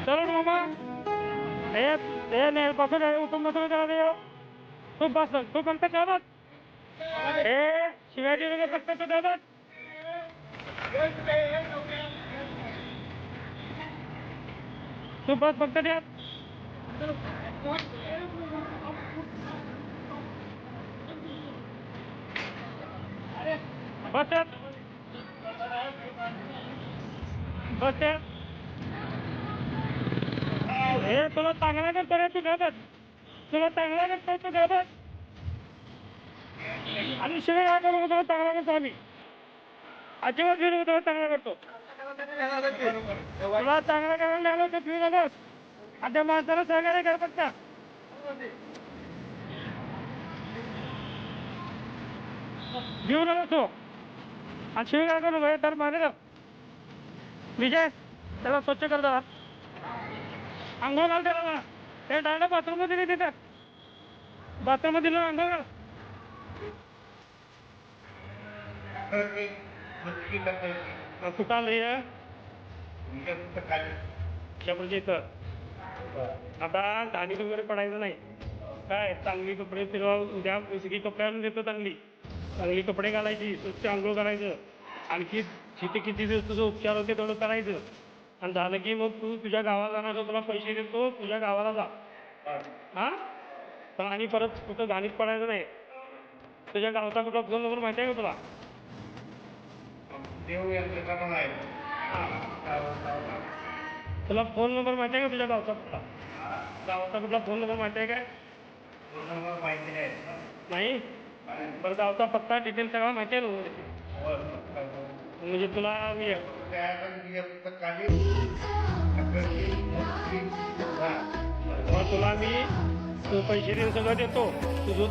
चलो मामा नाही बसून उठून बसून करा तू बस तू फक्त काय शिवाजी वगैरे फक्त तू द्यावत तू बस फक्त द्या बस बस हे तुला चांगला करतो रे तू द्यावत तुला चांगला करतो तू द्यावत आणि शिवाय काय करू तुला चांगला करतो आम्ही अजिबात फिरू तुला चांगला करतो तुला चांगला करायला लागलो तर फिरू झालोस आणि त्या माणसाला सहकार्य कर फक्त घेऊन आलो तो आणि शिवाय काय करू भाई तर मारे विजय त्याला स्वच्छ कर दवा अंघोळ घाल त्याला ते डायरेक्ट बाथरूम मध्ये नाही देतात बाथरूम मध्ये अंघोळ घाल कुठं आलं आता घाणी वगैरे पडायचं नाही काय चांगली कपडे फिरवा उद्या सगळी कपडे आणून देतो चांगली कपडे घालायची स्वच्छ आंघोळ करायचं आणखी जिथे किती दिवस तुझं उपचार होते तेवढं करायचं आणि झालं की मग तू तुझ्या गावाला जाणार तुला पैसे देतो तुझ्या गावाला जा हा पण आणि परत कुठं घाणीत पडायचं नाही तुझ्या गावचा कुठला फोन नंबर माहिती आहे का तुला तुला फोन नंबर माहिती आहे का तुझ्या गावचा कुठला फोन नंबर माहिती आहे काय नाही बरं गावचा पत्ता डिटेल सगळा माहिती आहे ना म्हणजे तुला तुला मी पैसे देऊन सगळं देतो तुझं